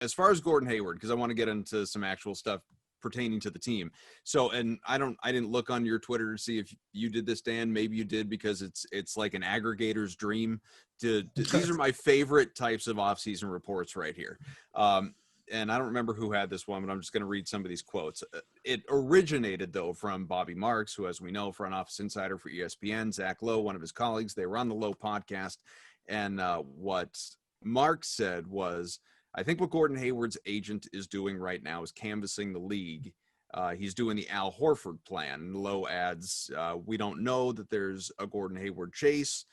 as far as Gordon Hayward, because I want to get into some actual stuff pertaining to the team. So, and I didn't look on your Twitter to see if you did this, Dan. Maybe you did, because it's like an aggregator's dream. These are my favorite types of offseason reports right here. And I don't remember who had this one, but I'm just going to read some of these quotes. It originated, though, from Bobby Marks, who, as we know, front office insider for ESPN, Zach Lowe, one of his colleagues. They were on the Lowe podcast. And what Marks said was, I think what Gordon Hayward's agent is doing right now is canvassing the league. He's doing the Al Horford plan. Lowe adds, we don't know that there's a Gordon Hayward chase.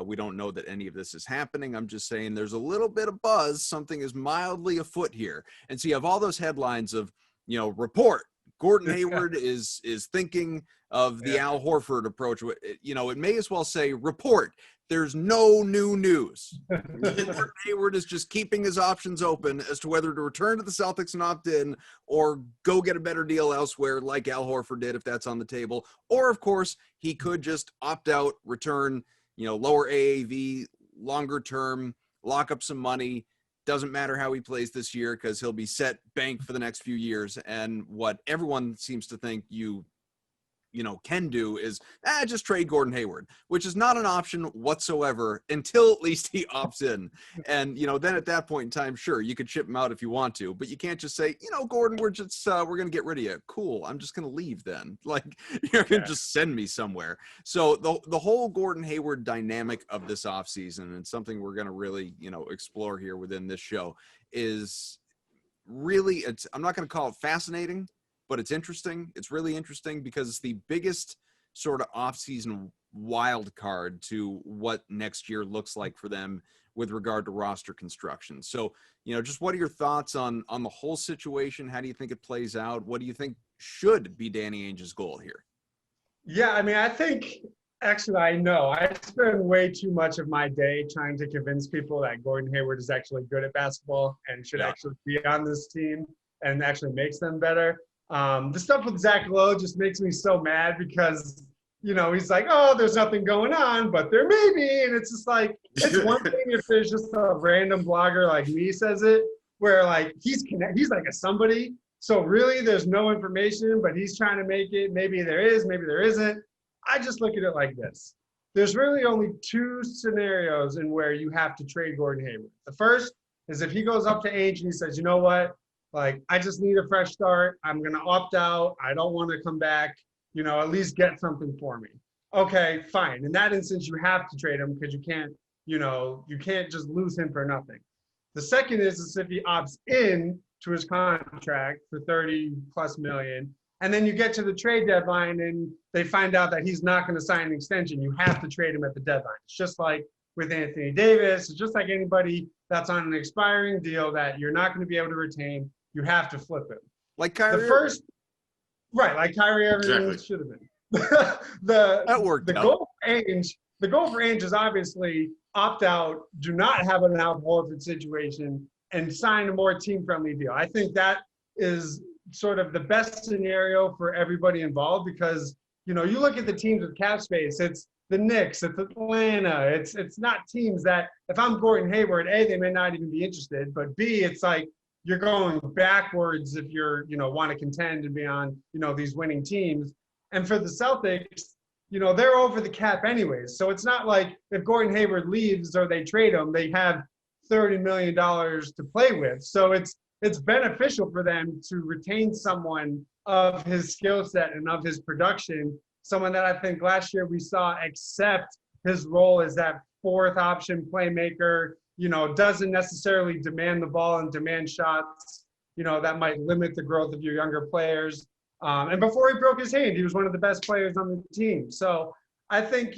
We don't know that any of this is happening. I'm just saying there's a little bit of buzz. Something is mildly afoot here. And so you have all those headlines of, report. Gordon Hayward is thinking of the Al Horford approach. It may as well say report. There's no new news. Gordon Hayward is just keeping his options open as to whether to return to the Celtics and opt in, or go get a better deal elsewhere like Al Horford did, if that's on the table. Or, of course, he could just opt out, return, lower AAV, longer term, lock up some money. Doesn't matter how he plays this year, because he'll be set bank for the next few years. And what everyone seems to think you can do is just trade Gordon Hayward, which is not an option whatsoever until at least he opts in. And, then at that point in time, sure, you could ship him out if you want to, but you can't just say, Gordon, we're going to get rid of you. Cool. I'm just going to leave then. Like, you're going to just send me somewhere. So the whole Gordon Hayward dynamic of this offseason, and something we're going to really, explore here within this show, is really, I'm not going to call it fascinating, but it's interesting. It's really interesting, because it's the biggest sort of offseason wild card to what next year looks like for them with regard to roster construction. So, just what are your thoughts on the whole situation? How do you think it plays out? What do you think should be Danny Ainge's goal here? Yeah, I think, actually, I know. I spend way too much of my day trying to convince people that Gordon Hayward is actually good at basketball and should actually be on this team and actually makes them better. The stuff with Zach Lowe just makes me so mad, because, he's like, oh, there's nothing going on, but there may be. And it's just like, it's one thing if there's just a random blogger like me says it, where like he's like a somebody. So really there's no information, but he's trying to make it. Maybe there is, maybe there isn't. I just look at it like this. There's really only two scenarios in where you have to trade Gordon Hayward. The first is if he goes up to Ainge and he says, you know what? Like, I just need a fresh start. I'm going to opt out. I don't want to come back, at least get something for me. Okay, fine. In that instance, you have to trade him, because you can't just lose him for nothing. The second is if he opts in to his contract for $30+ million, and then you get to the trade deadline and they find out that he's not going to sign an extension, you have to trade him at the deadline. It's just like with Anthony Davis. It's just like anybody that's on an expiring deal that you're not going to be able to retain. You have to flip it. Like Kyrie. Like Kyrie Irving should have been. That worked out. The goal for Ainge is obviously opt out, do not have an Al Horford situation, and sign a more team-friendly deal. I think that is sort of the best scenario for everybody involved, because, you look at the teams with cap space, it's the Knicks, it's Atlanta, it's not teams that, if I'm Gordon Hayward, A, they may not even be interested, but B, it's like, you're going backwards if you're, want to contend and be on, these winning teams. And for the Celtics, they're over the cap anyways. So it's not like if Gordon Hayward leaves or they trade him, they have $30 million to play with. So it's beneficial for them to retain someone of his skill set and of his production, someone that I think last year we saw accept his role as that fourth option playmaker, doesn't necessarily demand the ball and demand shots, that might limit the growth of your younger players. And before he broke his hand, he was one of the best players on the team. So I think,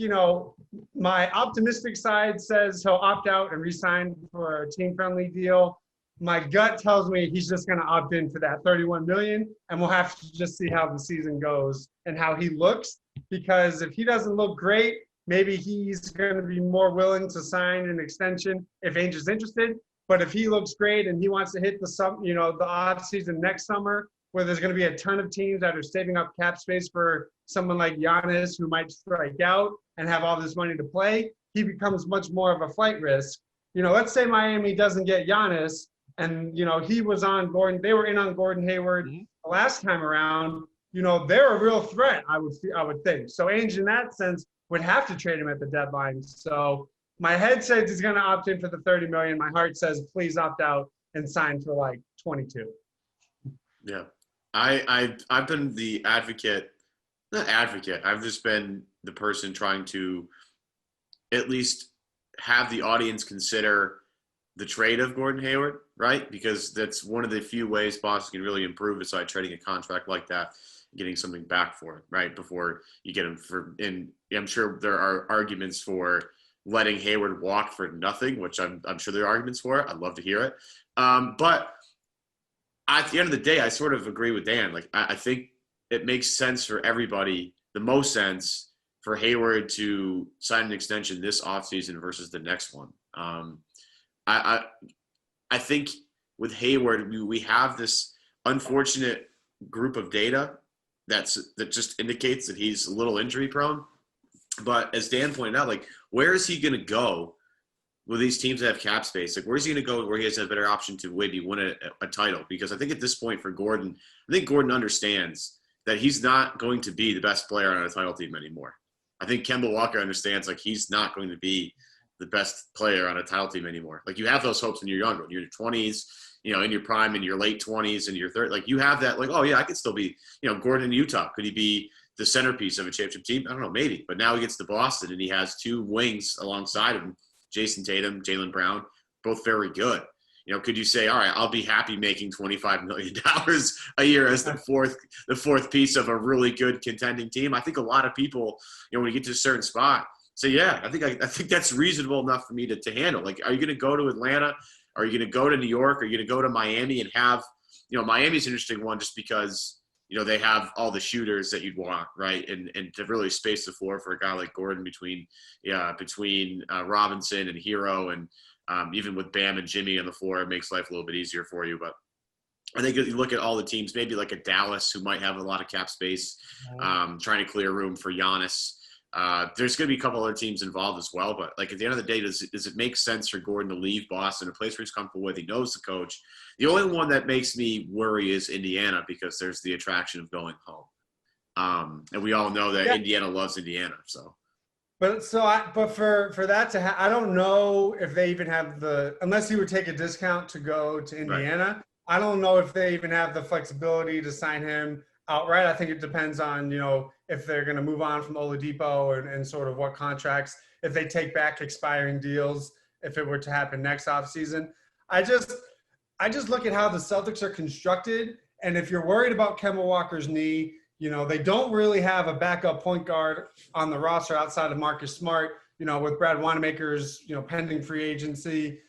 my optimistic side says he'll opt out and re-sign for a team-friendly deal. My gut tells me he's just going to opt in for that $31 million, and we'll have to just see how the season goes and how he looks. Because if he doesn't look great, maybe he's going to be more willing to sign an extension if Ainge is interested. But if he looks great and he wants to hit the off season next summer, where there's going to be a ton of teams that are saving up cap space for someone like Giannis, who might strike out and have all this money to play, he becomes much more of a flight risk. Let's say Miami doesn't get Giannis, and he was on Gordon. They were in on Gordon Hayward the last time around. They're a real threat. I would think. So Ainge, in that sense, would have to trade him at the deadline. So my head says he's going to opt in for the $30 million. My heart says please opt out and sign for like 22. Yeah, I've been the advocate. Not advocate. I've just been the person trying to at least have the audience consider the trade of Gordon Hayward, right? Because that's one of the few ways Boston can really improve besides trading a contract like that, getting something back for it, right? Before you get him for, and I'm sure there are arguments for letting Hayward walk for nothing, which I'm sure there are arguments for it. I'd love to hear it. But at the end of the day, I sort of agree with Dan. Like, I think it makes sense for everybody, the most sense for Hayward to sign an extension this offseason versus the next one. I think with Hayward, we have this unfortunate group of data that just indicates that he's a little injury prone. But as Dan pointed out, like, where is he going to go with these teams that have cap space? Like, where's he going to go where he has a better option to maybe win a title? Because I think at this point for Gordon, I think Gordon understands that he's not going to be the best player on a title team anymore. I think Kemba Walker understands, like, he's not going to be the best player on a title team anymore. Like, you have those hopes when you're younger, when you're in your 20s, in your prime, in your late 20s, and your 30s. Like, you have that, like, oh, yeah, I could still be, Gordon in Utah. Could he be the centerpiece of a championship team? I don't know, maybe. But now he gets to Boston, and he has two wings alongside him, Jason Tatum, Jaylen Brown, both very good. Could you say, all right, I'll be happy making $25 million a year as the fourth piece of a really good contending team? I think a lot of people, when you get to a certain spot, say, yeah, I think that's reasonable enough for me to handle. Like, are you going to go to Atlanta? Are you going to go to New York? Are you going to go to Miami and have, Miami's an interesting one just because, they have all the shooters that you'd want, right? And to really space the floor for a guy like Gordon between Robinson and Hero, and even with Bam and Jimmy on the floor, it makes life a little bit easier for you. But I think if you look at all the teams, maybe like a Dallas who might have a lot of cap space, trying to clear room for Giannis. There's going to be a couple other teams involved as well, but like at the end of the day, does it make sense for Gordon to leave Boston, a place where he's comfortable with? He knows the coach. The only one that makes me worry is Indiana, because there's the attraction of going home, and we all know that Indiana loves Indiana. So, but for that to I don't know if they even have unless he would take a discount to go to Indiana. Right. I don't know if they even have the flexibility to sign him outright. I think it depends on, if they're going to move on from Oladipo and sort of what contracts, if they take back expiring deals, if it were to happen next offseason. I just look at how the Celtics are constructed. And if you're worried about Kemba Walker's knee, they don't really have a backup point guard on the roster outside of Marcus Smart, with Brad Wanamaker's, pending free agency.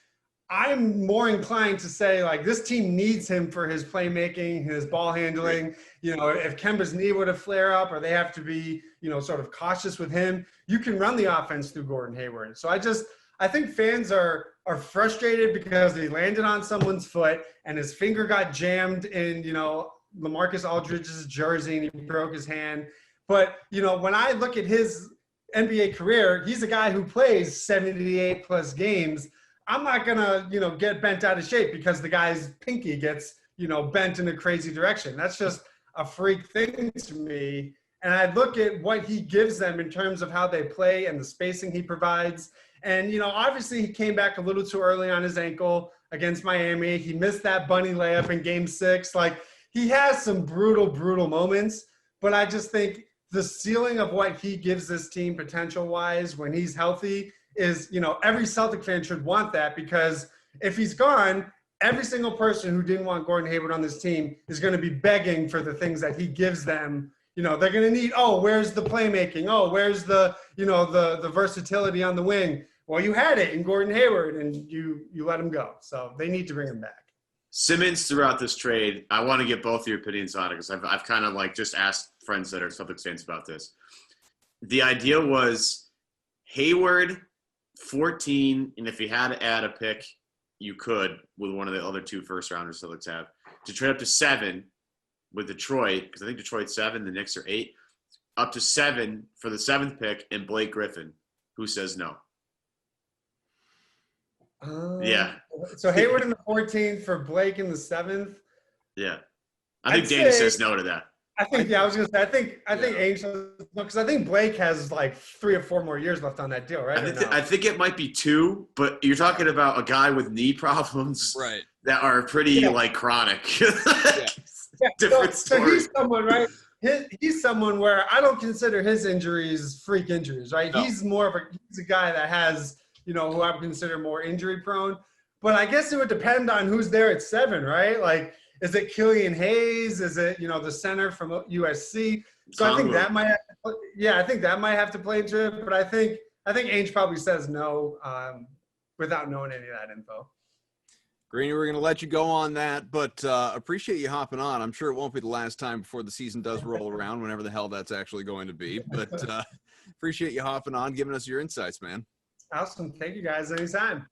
I'm more inclined to say, like, this team needs him for his playmaking, his ball handling. If Kemba's knee were to flare up, or they have to be, sort of cautious with him, you can run the offense through Gordon Hayward. So I think fans are frustrated because he landed on someone's foot and his finger got jammed in, LaMarcus Aldridge's jersey and he broke his hand. But, when I look at his NBA career, he's a guy who plays 78 plus games. I'm not going to, get bent out of shape because the guy's pinky gets, bent in a crazy direction. That's just a freak thing to me. And I look at what he gives them in terms of how they play and the spacing he provides. And, obviously he came back a little too early on his ankle against Miami. He missed that bunny layup in game 6. Like, he has some brutal moments, but I just think the ceiling of what he gives this team potential-wise when he's healthy is, every Celtic fan should want that, because if he's gone, every single person who didn't want Gordon Hayward on this team is going to be begging for the things that he gives them. They're going to need, where's the playmaking? Where's the, the versatility on the wing? Well, you had it in Gordon Hayward and you let him go. So they need to bring him back. Simmons throughout this trade, I want to get both of your opinions on it, because I've kind of like just asked friends that are Celtics fans about this. The idea was Hayward 14, and if you had to add a pick, you could with one of the other 2 first rounders Celtics have, to trade up to 7 with Detroit, because I think Detroit's 7, the Knicks are 8, up to 7 for the 7th pick, and Blake Griffin. Who says no? Yeah. So Hayward in the 14th for Blake in the 7th. Yeah. I think I'd Dana say- says no to that. I think I was gonna say I think Ainge, because I think Blake has like 3 or 4 more years left on that deal, right? I think it might be 2, but you're talking about a guy with knee problems, Right. that are pretty like chronic. Different so story. he's someone, right? He's someone where I don't consider his injuries freak injuries, right? No. He's a guy that has, who I would consider more injury prone. But I guess it would depend on who's there at 7, right? Like, is it Killian Hayes? Is it, the center from USC? So I think that might have to play into it. But I think Ainge probably says no without knowing any of that info. Greenie, we're going to let you go on that, but appreciate you hopping on. I'm sure it won't be the last time before the season does roll around, whenever the hell that's actually going to be. But appreciate you hopping on, giving us your insights, man. Awesome. Thank you, guys. Anytime.